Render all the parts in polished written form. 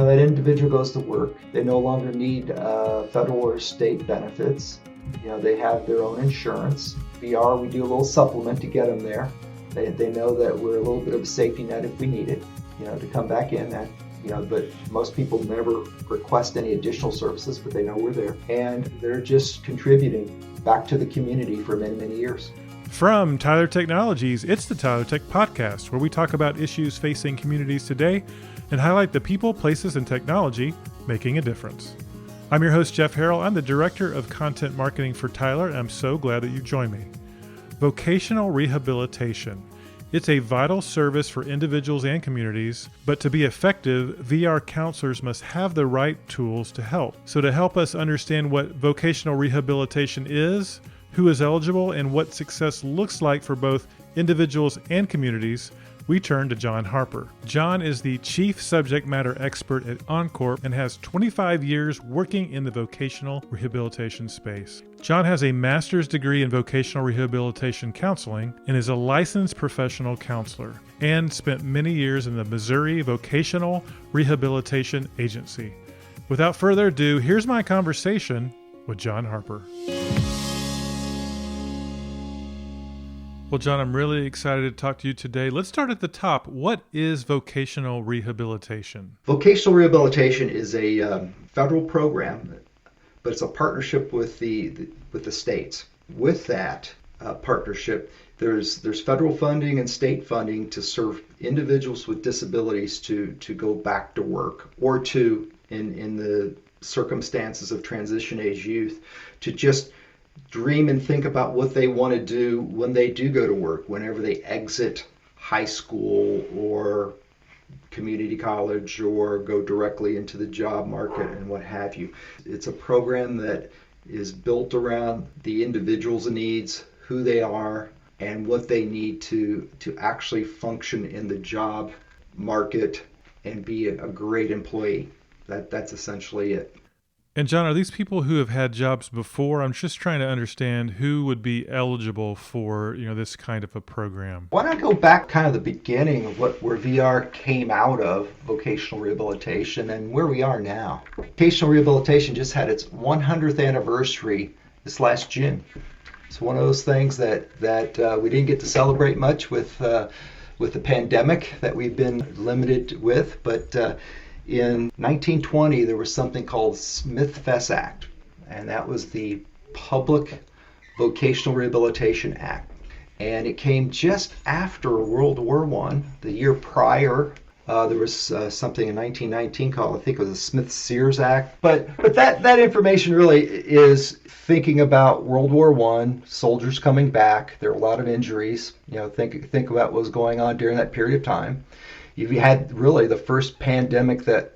that individual goes to work. They no longer need federal or state benefits. They have their own insurance. VR, we do a little supplement to get them there. They know that we're a little bit of a safety net if we need it, to come back in. But most people never request any additional services, but they know we're there. And they're just contributing back to the community for many, many years. From Tyler Technologies, it's the Tyler Tech Podcast, where we talk about issues facing communities today and highlight the people, places, and technology making a difference. I'm your host, Jeff Harrell. I'm the Director of Content Marketing for Tyler, and I'm so glad that you joined me. Vocational Rehabilitation. It's a vital service for individuals and communities, but to be effective, VR counselors must have the right tools to help. So to help us understand what vocational rehabilitation is, who is eligible, and what success looks like for both individuals and communities, we turn to John Harper. John is the Chief Subject Matter Expert at Encorpe and has 25 years working in the vocational rehabilitation space. John has a master's degree in vocational rehabilitation counseling and is a licensed professional counselor and spent many years in the Missouri Vocational Rehabilitation Agency. Without further ado, here's my conversation with John Harper. Well, John, I'm really excited to talk to you today. Let's start at the top. What is vocational rehabilitation? Vocational rehabilitation is a federal program, but it's a partnership with the states. With that partnership, there's federal funding and state funding to serve individuals with disabilities to go back to work, or to, in the circumstances of transition age youth, to just dream and think about what they want to do when they do go to work, whenever they exit high school or community college or go directly into the job market and what have you. It's a program that is built around the individual's needs, who they are, and what they need to actually function in the job market and be a great employee. That's essentially it. And John, are these people who have had jobs before? I'm just trying to understand who would be eligible for, this kind of a program. Why don't I go back kind of the beginning of where VR came out of, vocational rehabilitation, and where we are now. Vocational rehabilitation just had its 100th anniversary this last June. It's one of those things that we didn't get to celebrate much with the pandemic that we've been limited with, but in 1920, there was something called Smith-Fess Act, and that was the Public Vocational Rehabilitation Act. And it came just after World War I. The year prior, there was something in 1919 called, I think it was the Smith-Sears Act. But that information really is thinking about World War I, soldiers coming back. There were a lot of injuries. Think about what was going on during that period of time. You had really the first pandemic that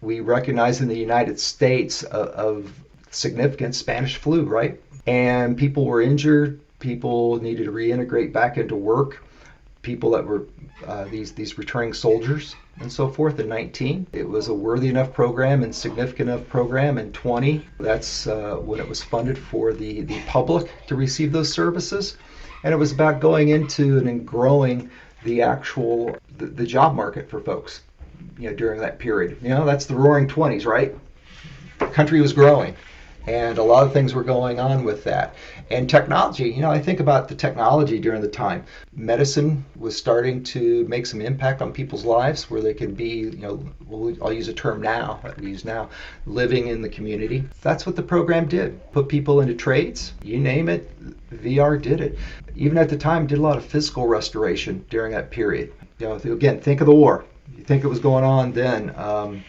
we recognize in the United States of significant, Spanish flu, right? And people were injured, people needed to reintegrate back into work, people that were these returning soldiers and so forth. In 19, it was a worthy enough program and significant enough program. In 20, that's when it was funded for the public to receive those services. And it was about going into and growing the actual the job market for folks, during that period. That's the roaring 20s, right? The country was growing, and a lot of things were going on with that. And technology, I think about the technology during the time. Medicine was starting to make some impact on people's lives, where they could be, I'll use a term now that we use now, living in the community. That's what the program did. Put people into trades, you name it, VR did it. Even at the time, did a lot of physical restoration during that period. Again, think of the war. You think it was going on then.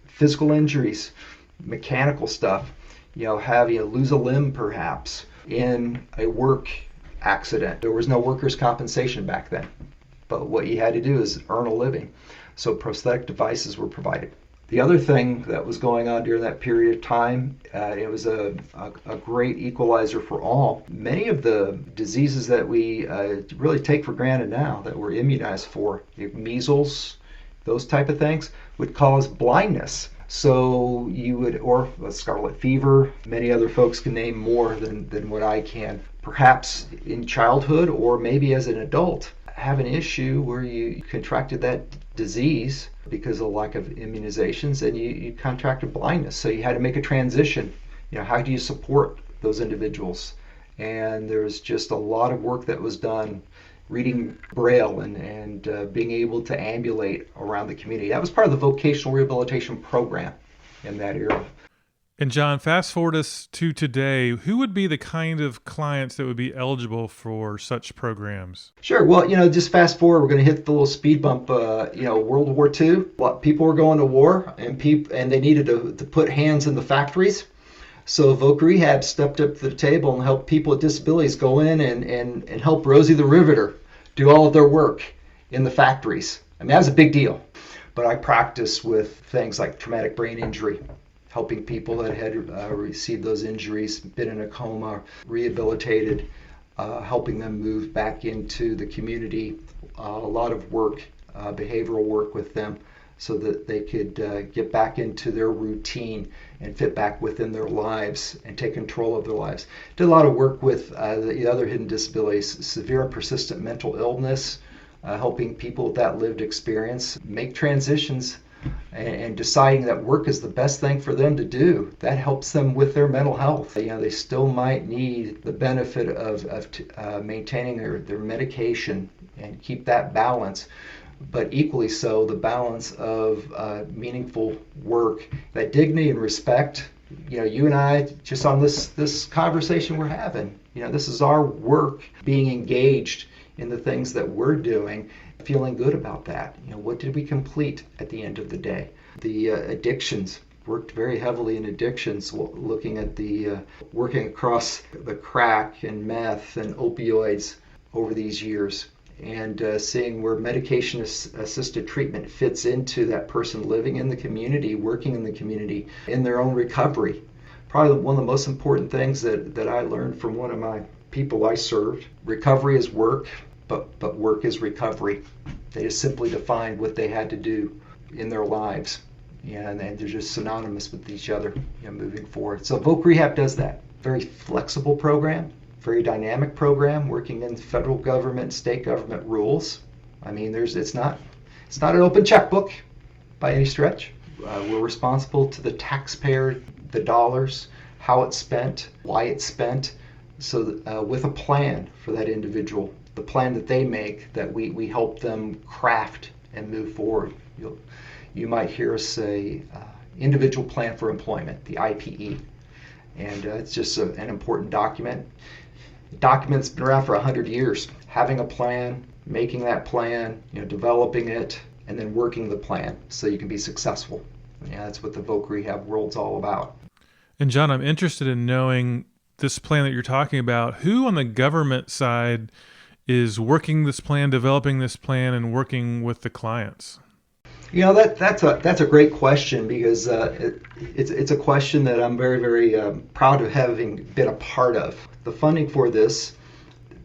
Physical injuries, mechanical stuff, have you lose a limb perhaps in a work accident. There was no workers' compensation back then, but what you had to do is earn a living. So prosthetic devices were provided. The other thing that was going on during that period of time, it was a great equalizer for all. Many of the diseases that we really take for granted now, that we're immunized for, measles, those type of things, would cause blindness. So you would, or scarlet fever, many other folks can name more than what I can. Perhaps in childhood or maybe as an adult, have an issue where you contracted that disease because of lack of immunizations, and you contracted blindness. So you had to make a transition. How do you support those individuals? And there's just a lot of work that was done reading Braille and being able to ambulate around the community. That was part of the vocational rehabilitation program in that era. And John, fast forward us to today. Who would be the kind of clients that would be eligible for such programs? Sure. Well, just fast forward, we're going to hit the little speed bump. World War II. People were going to war, and they needed to put hands in the factories. So Voc Rehab stepped up to the table and helped people with disabilities go in and help Rosie the Riveter do all of their work in the factories. I mean, that was a big deal. But I practiced with things like traumatic brain injury, helping people that had received those injuries, been in a coma, rehabilitated, helping them move back into the community. A lot of work, behavioral work with them so that they could get back into their routine and fit back within their lives and take control of their lives. Did a lot of work with the other hidden disabilities, severe and persistent mental illness, helping people with that lived experience make transitions and deciding that work is the best thing for them to do. That helps them with their mental health. They still might need the benefit of maintaining their medication and keep that balance, but equally so the balance of meaningful work, that dignity and respect. You and I, just on this conversation we're having, this is our work, being engaged in the things that we're doing, feeling good about that. What did we complete at the end of the day? The addictions, worked very heavily in addictions, looking at working across the crack and meth and opioids over these years, and seeing where medication-assisted treatment fits into that person living in the community, working in the community, in their own recovery. Probably one of the most important things that I learned from one of my people I served. Recovery is work, but work is recovery. They just simply defined what they had to do in their lives, and they're just synonymous with each other moving forward. So Voc Rehab does that. Very flexible program, very dynamic program, working in federal government, state government rules. I mean, it's not an open checkbook by any stretch. We're responsible to the taxpayer, the dollars, how it's spent, why it's spent, so with a plan for that individual, the plan that they make, that we help them craft and move forward. You might hear us say individual plan for employment, the IPE, and it's just an important document. The document's been around for 100 years. Having a plan, making that plan, developing it, and then working the plan so you can be successful. That's what the Voc Rehab world's all about. And John, I'm interested in knowing this plan that you're talking about. Who on the government side is working this plan, developing this plan, and working with the clients? That's a great question, because it's a question that I'm very, very proud of having been a part of. The funding for this,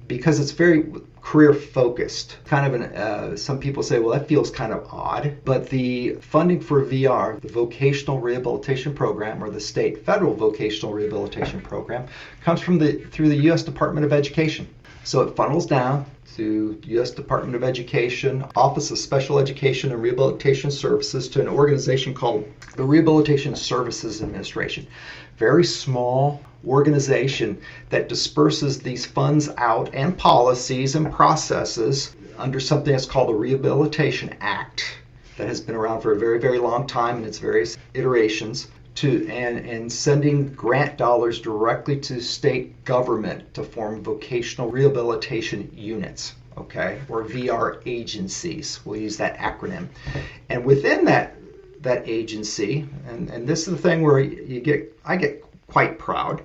because it's very career focused, kind of some people say, well, that feels kind of odd, but the funding for VR, the Vocational Rehabilitation Program, or the state federal Vocational Rehabilitation Program, comes through the U.S. Department of Education. So it funnels down to U.S. Department of Education, Office of Special Education and Rehabilitation Services, to an organization called the Rehabilitation Services Administration. Very small organization that disperses these funds out and policies and processes under something that's called the Rehabilitation Act, that has been around for a very, very long time in its various iterations, and sending grant dollars directly to state government to form vocational rehabilitation units, okay, or VR agencies. We'll use that acronym. And within that agency, and this is the thing where I get quite proud,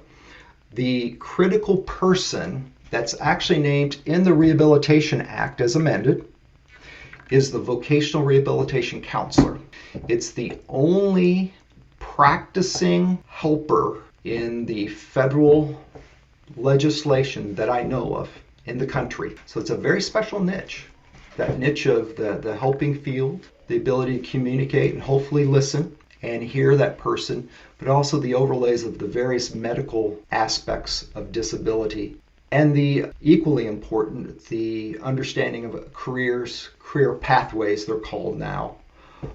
the critical person that's actually named in the Rehabilitation Act as amended is the Vocational Rehabilitation Counselor. It's the only practicing helper in the federal legislation that I know of in the country. So it's a very special niche, that niche of the helping field, the ability to communicate and hopefully listen and hear that person, but also the overlays of the various medical aspects of disability And the equally important, the understanding of career pathways, they're called now.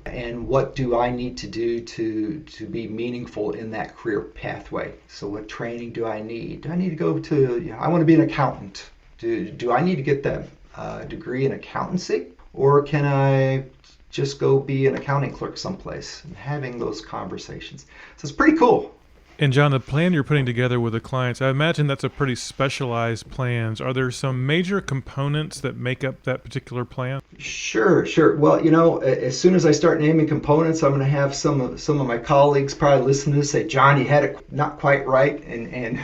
And what do I need to do to be meaningful in that career pathway? So what training do I need? Do I need to go to, I want to be an accountant. Do I need to get that degree in accountancy? Or can I just go be an accounting clerk someplace? And having those conversations. So it's pretty cool. And John, the plan you're putting together with the clients, I imagine that's a pretty specialized plans. Are there some major components that make up that particular plan? Sure. Well, as soon as I start naming components, I'm going to have some of my colleagues probably listen to this say, John, you had it not quite right, and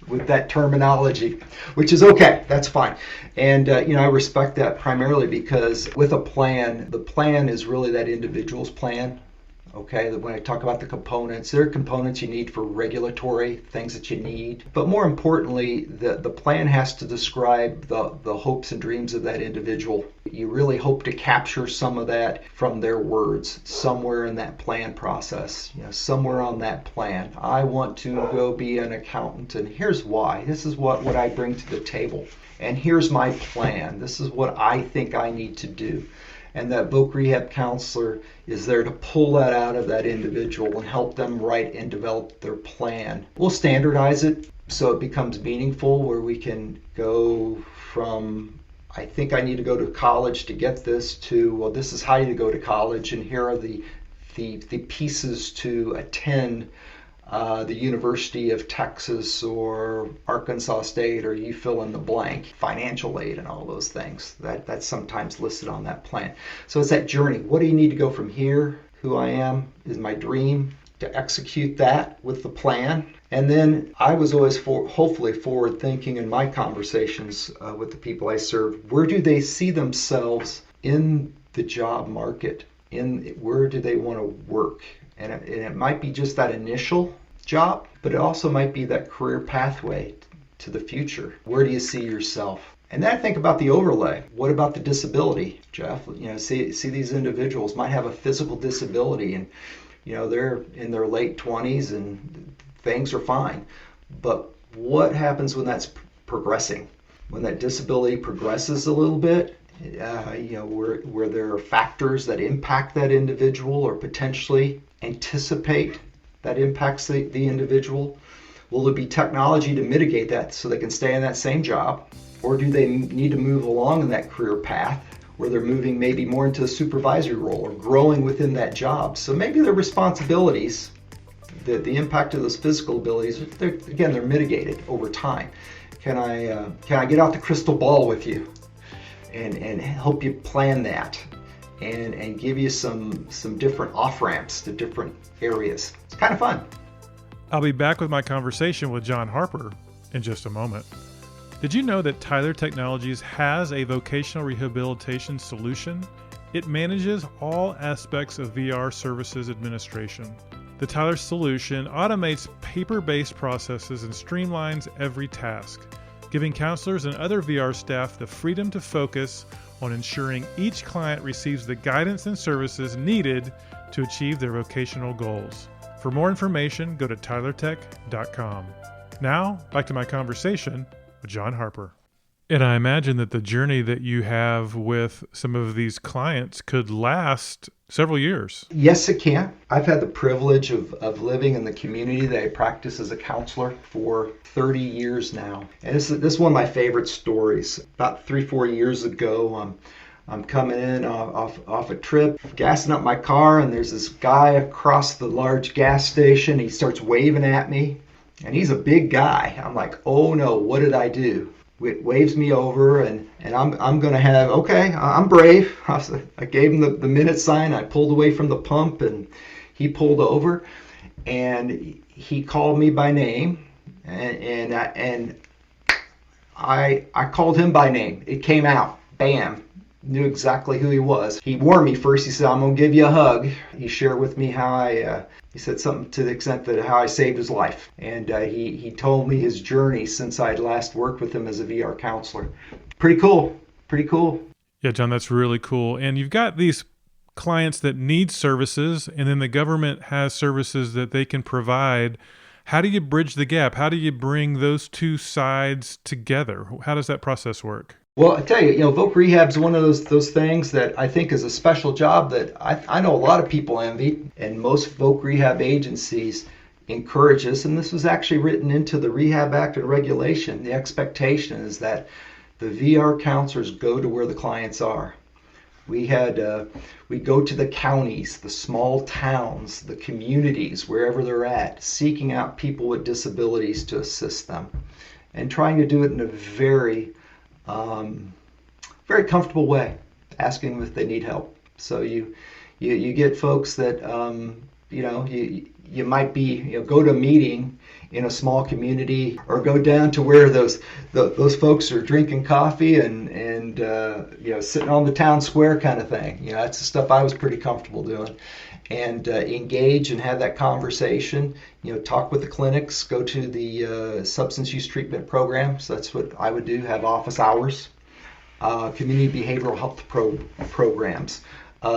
with that terminology, which is okay. That's fine. And, I respect that primarily because with a plan, the plan is really that individual's plan. Okay, when I talk about the components, there are components you need for regulatory things that you need. But more importantly, the plan has to describe the hopes and dreams of that individual. You really hope to capture some of that from their words somewhere in that plan process, somewhere on that plan. I want to go be an accountant, and here's why. This is what I bring to the table. And here's my plan. This is what I think I need to do. And that voc rehab counselor is there to pull that out of that individual and help them write and develop their plan. We'll standardize it so it becomes meaningful, where we can go from, I think I need to go to college to get this, to, well, this is how you go to college, and here are the pieces to attend the University of Texas or Arkansas State, or you fill in the blank, financial aid and all those things. That's sometimes listed on that plan. So it's that journey. What do you need to go from here? Who I am is my dream, to execute that with the plan. And then I was always hopefully forward thinking in my conversations with the people I serve. Where do they see themselves in the job market? Where do they want to work? And it might be just that initial job, but it also might be that career pathway to the future. Where do you see yourself? And then I think about the overlay. What about the disability, Jeff? See these individuals might have a physical disability, and they're in their late 20s and things are fine. But what happens when that's progressing? When that disability progresses a little bit, where there are factors that impact that individual or potentially anticipate that impacts the individual? Will there be technology to mitigate that so they can stay in that same job? Or do they need to move along in that career path where they're moving maybe more into a supervisory role or growing within that job? So maybe their responsibilities, the impact of those physical abilities, they're mitigated over time. Can I get out the crystal ball with you and help you plan that? And give you some different off-ramps to different areas. It's kind of fun. I'll be back with my conversation with John Harper in just a moment. Did you know that Tyler Technologies has a vocational rehabilitation solution? It manages all aspects of VR services administration. The Tyler solution automates paper-based processes and streamlines every task, giving counselors and other VR staff the freedom to focus on ensuring each client receives the guidance and services needed to achieve their vocational goals. For more information, go to tylertech.com. Now, back to my conversation with John Harper. And I imagine that the journey that you have with some of these clients could last several years. Yes, it can. I've had the privilege of living in the community that I practice as a counselor for 30 years now. And this is one of my favorite stories. About 3-4 years ago, I'm coming in off a trip, gassing up my car, and there's this guy across the large gas station. He starts waving at me, and he's a big guy. I'm like, oh no, what did I do? It waves me over, and I'm going to have, okay, I'm brave. I gave him the minute sign. I pulled away from the pump, and he pulled over, and he called me by name, and I called him by name. It came out, bam. Knew exactly who he was. He warned me first. He said, I'm going to give you a hug. He shared with me how he said something to the extent that how I saved his life. And he told me his journey since I'd last worked with him as a VR counselor. Pretty cool. Yeah, John, that's really cool. And you've got these clients that need services, and then the government has services that they can provide. How do you bridge the gap? How do you bring those two sides together? How does that process work? Well, I tell you, Voc Rehab's one of those things that I think is a special job that I know a lot of people envy, and most Voc Rehab agencies encourage us. And this was actually written into the Rehab Act and regulation. The expectation is that the VR counselors go to where the clients are. We go to the counties, the small towns, the communities, wherever they're at, seeking out people with disabilities to assist them, and trying to do it in a very very comfortable way, asking them if they need help. So you get folks that you might be go to a meeting in a small community, or go down to where those folks are drinking coffee and sitting on the town square kind of thing. That's the stuff I was pretty comfortable doing. And engage and have that conversation, talk with the clinics, go to the substance use treatment programs. That's what I would do, have office hours, community behavioral health programs.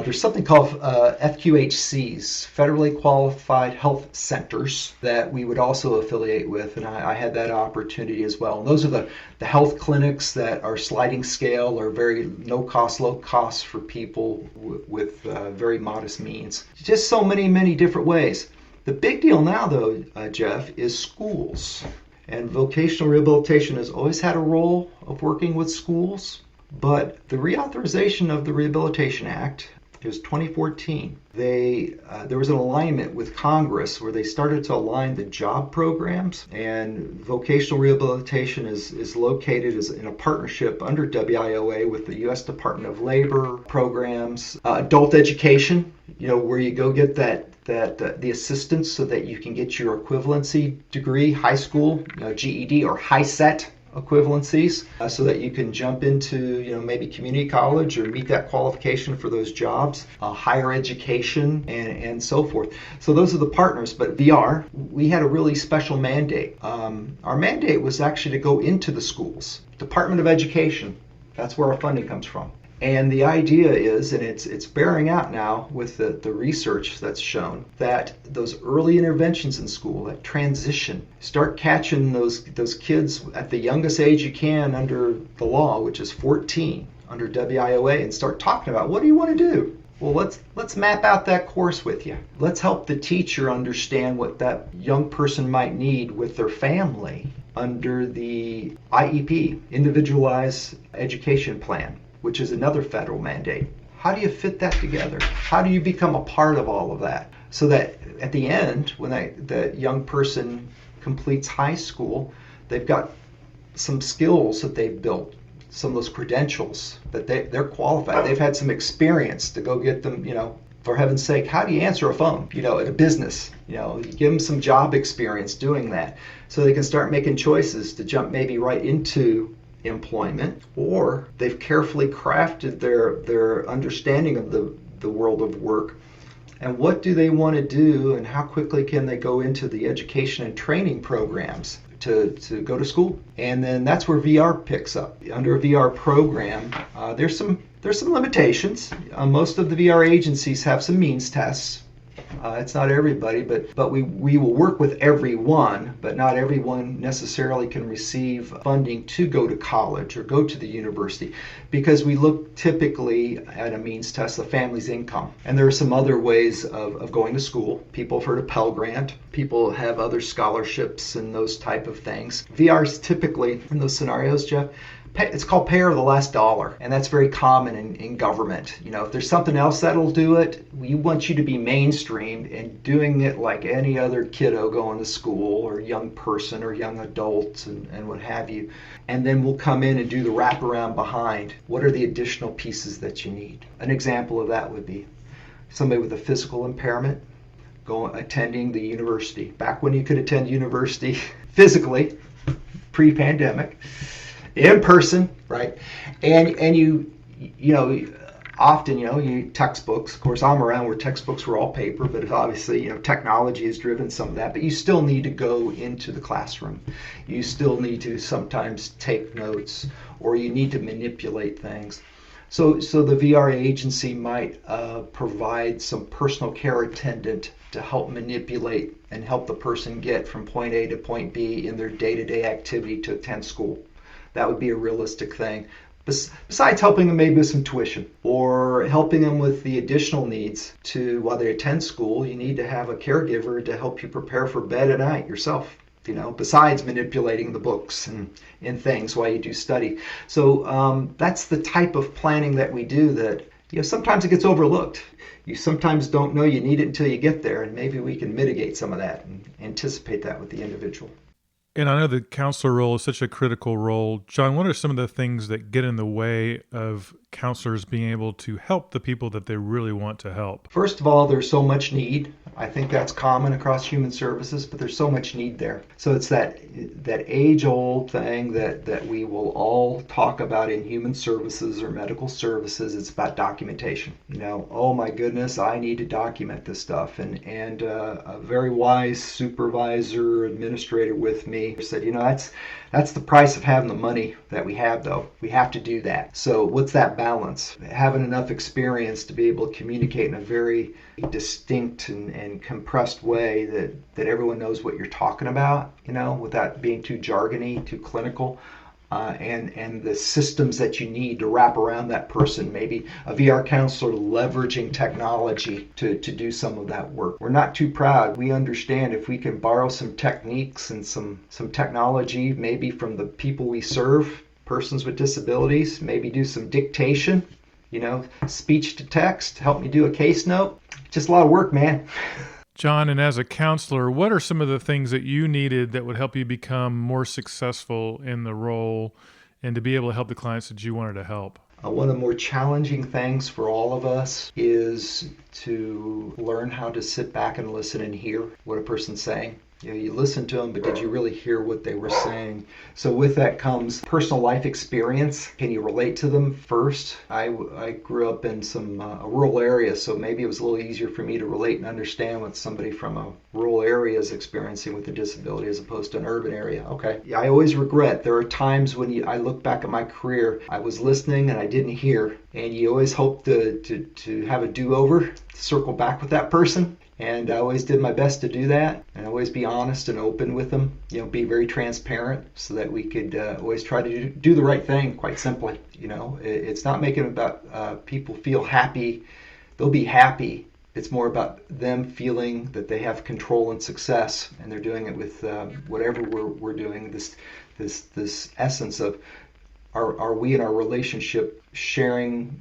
There's something called FQHCs, Federally Qualified Health Centers, that we would also affiliate with, and I had that opportunity as well. And those are the health clinics that are sliding scale, or very low cost for people with very modest means. Just so many different ways. The big deal now, though, Jeff, is schools. And vocational rehabilitation has always had a role of working with schools, but the reauthorization of the Rehabilitation Act, it was 2014. There was an alignment with Congress where they started to align the job programs, and vocational rehabilitation is located in a partnership under WIOA with the U.S. Department of Labor programs, adult education, where you go get the assistance so that you can get your equivalency degree, high school, GED or high set equivalencies, so that you can jump into maybe community college or meet that qualification for those jobs, higher education, and so forth. So those are the partners. But VR, we had a really special mandate. Our mandate was actually to go into the schools, Department of Education. That's where our funding comes from. And the idea is, and it's bearing out now with the research that's shown, that those early interventions in school, that transition, start catching those kids at the youngest age you can under the law, which is 14, under WIOA, and start talking about, what do you want to do? Well, let's map out that course with you. Let's help the teacher understand what that young person might need with their family under the IEP, Individualized Education Plan, which is another federal mandate. How do you fit that together? How do you become a part of all of that? So that at the end, when the young person completes high school, they've got some skills that they've built, some of those credentials that they're qualified. They've had some experience to go get them, for heaven's sake, how do you answer a phone, at a business? You give them some job experience doing that, so they can start making choices to jump maybe right into employment, or they've carefully crafted their understanding of the world of work, and what do they want to do, and how quickly can they go into the education and training programs to go to school. And then that's where VR picks up. Under a VR program, there's some limitations. Most of the VR agencies have some means tests. It's not everybody, but we will work with everyone, but not everyone necessarily can receive funding to go to college or go to the university, because we look typically at a means test, the family's income. And there are some other ways of going to school. People have heard of Pell Grant. People have other scholarships and those type of things. VR is typically, in those scenarios, Jeff, it's called payer of the last dollar, and that's very common in government. If there's something else that'll do it, we want you to be mainstreamed and doing it like any other kiddo going to school, or young person or young adult, and what have you. And then we'll come in and do the wraparound behind. What are the additional pieces that you need? An example of that would be somebody with a physical impairment attending the university. Back when you could attend university physically, pre-pandemic, in person, right? And you often, you textbooks, of course I'm around where textbooks were all paper, but obviously, technology has driven some of that, but you still need to go into the classroom. You still need to sometimes take notes, or you need to manipulate things. So the VR agency might provide some personal care attendant to help manipulate and help the person get from point A to point B in their day-to-day activity to attend school. That would be a realistic thing. Besides helping them maybe with some tuition or helping them with the additional needs to while they attend school, you need to have a caregiver to help you prepare for bed at night yourself. Besides manipulating the books and things while you do study. So that's the type of planning that we do that, sometimes it gets overlooked. You sometimes don't know you need it until you get there, and maybe we can mitigate some of that and anticipate that with the individual. And I know the counselor role is such a critical role. John, what are some of the things that get in the way of counselors being able to help the people that they really want to help? First of all, there's so much need. I think that's common across human services, but there's so much need there. So it's that age-old thing that we will all talk about in human services or medical services. It's about documentation. Oh my goodness, I need to document this stuff. And a very wise supervisor, administrator with me said, that's the price of having the money that we have, though. We have to do that. So what's that balance? Having enough experience to be able to communicate in a very distinct and compressed way that everyone knows what you're talking about, without being too jargony, too clinical. And the systems that you need to wrap around that person, maybe a VR counselor leveraging technology to do some of that work. We're not too proud. We understand if we can borrow some techniques and some technology, maybe from the people we serve, persons with disabilities, maybe do some dictation, speech to text, help me do a case note. Just a lot of work, man. John, and as a counselor, what are some of the things that you needed that would help you become more successful in the role and to be able to help the clients that you wanted to help? One of the more challenging things for all of us is to learn how to sit back and listen and hear what a person's saying. You listen to them, but did you really hear what they were saying? So with that comes personal life experience. Can you relate to them first? I grew up in some rural area, so maybe it was a little easier for me to relate and understand what somebody from a rural area is experiencing with a disability as opposed to an urban area. Okay. Yeah, I always regret. There are times when I look back at my career, I was listening and I didn't hear, and you always hope to have a do-over, to circle back with that person. And I always did my best to do that, and always be honest and open with them, be very transparent so that we could always try to do the right thing, quite simply. It's not making it about people feel happy. They'll be happy. It's more about them feeling that they have control and success, and they're doing it with whatever we're doing, this essence of are we in our relationship sharing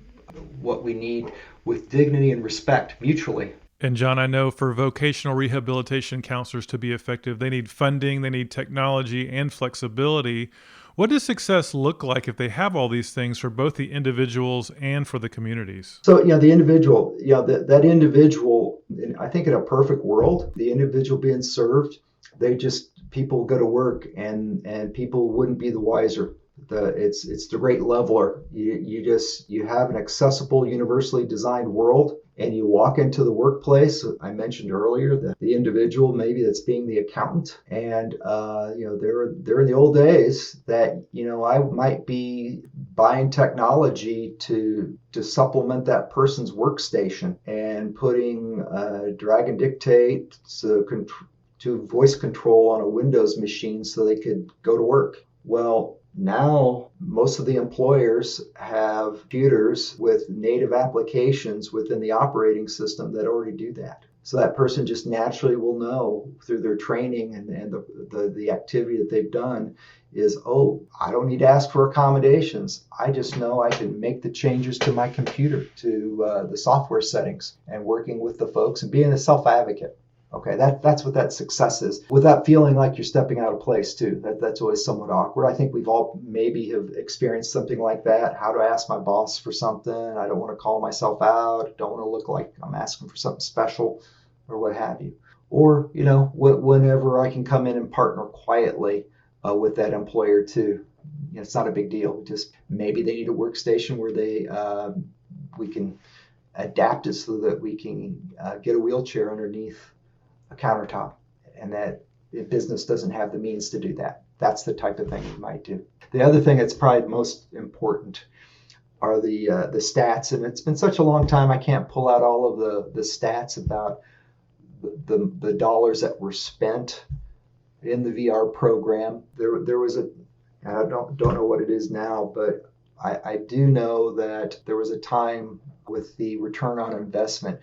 what we need with dignity and respect mutually. And John, I know for vocational rehabilitation counselors to be effective, they need funding, they need technology and flexibility. What does success look like if they have all these things for both the individuals and for the communities? So, the individual, that individual, I think in a perfect world, the individual being served, people go to work and people wouldn't be the wiser. It's the great leveler. You have an accessible, universally designed world, and you walk into the workplace. I mentioned earlier that the individual maybe that's being the accountant, and they're in the old days that I might be buying technology to supplement that person's workstation and putting drag and dictate to voice control on a Windows machine so they could go to work. Well, now, most of the employers have computers with native applications within the operating system that already do that. So that person just naturally will know through their training and the activity that they've done is, I don't need to ask for accommodations. I just know I can make the changes to my computer, to the software settings, and working with the folks and being a self-advocate. Okay, that's what that success is, without feeling like you're stepping out of place too. That's always somewhat awkward. I think we've all maybe have experienced something like that. How to ask my boss for something. I don't want to call myself out. Don't want to look like I'm asking for something special or what have you. Or, whenever I can come in and partner quietly with that employer too. It's not a big deal. Just maybe they need a workstation where we can adapt it so that we can get a wheelchair underneath a countertop, and that business doesn't have the means to do that. That's the type of thing we might do. The other thing that's probably most important, are the stats, and it's been such a long time I can't pull out all of the stats about the dollars that were spent in the VR program. There was I don't know what it is now, but I do know that there was a time with the return on investment.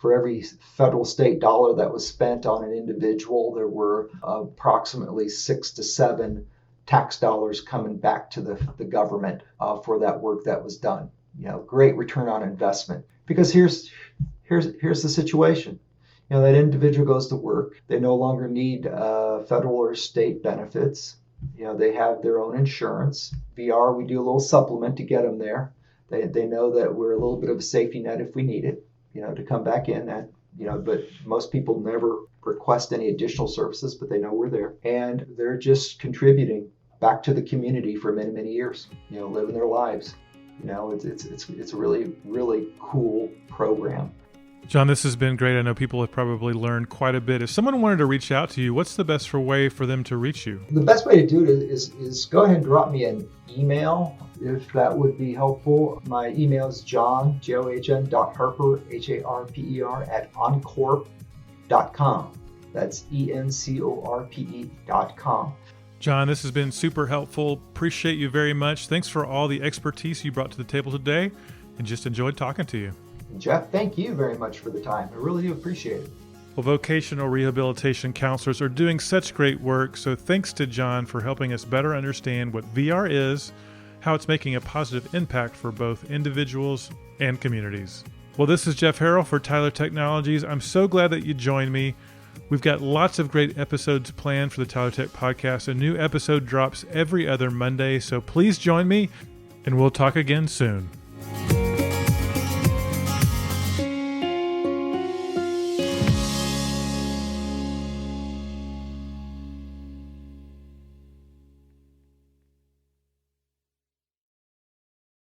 For every federal state dollar that was spent on an individual, there were approximately 6 to 7 tax dollars coming back to the government for that work that was done. Great return on investment. Because here's the situation. That individual goes to work. They no longer need federal or state benefits. They have their own insurance. VR, we do a little supplement to get them there. They know that we're a little bit of a safety net if we need it, to come back in. And, but most people never request any additional services, but they know we're there. And they're just contributing back to the community for many, many years, living their lives. It's a really, really cool program. John, this has been great. I know people have probably learned quite a bit. If someone wanted to reach out to you, what's the best way for them to reach you? The best way to do it is go ahead and drop me an email, if that would be helpful. My email is John, John.Harper, Harper, at Encorpe.com. That's Encorpe.com. John, this has been super helpful. Appreciate you very much. Thanks for all the expertise you brought to the table today, and just enjoyed talking to you. Jeff, thank you very much for the time. I really do appreciate it. Well, vocational rehabilitation counselors are doing such great work, so thanks to John for helping us better understand what VR is, how it's making a positive impact for both individuals and communities. Well, this is Jeff Harrell for Tyler Technologies. I'm so glad that you joined me. We've got lots of great episodes planned for the Tyler Tech Podcast. A new episode drops every other Monday, so please join me, and we'll talk again soon.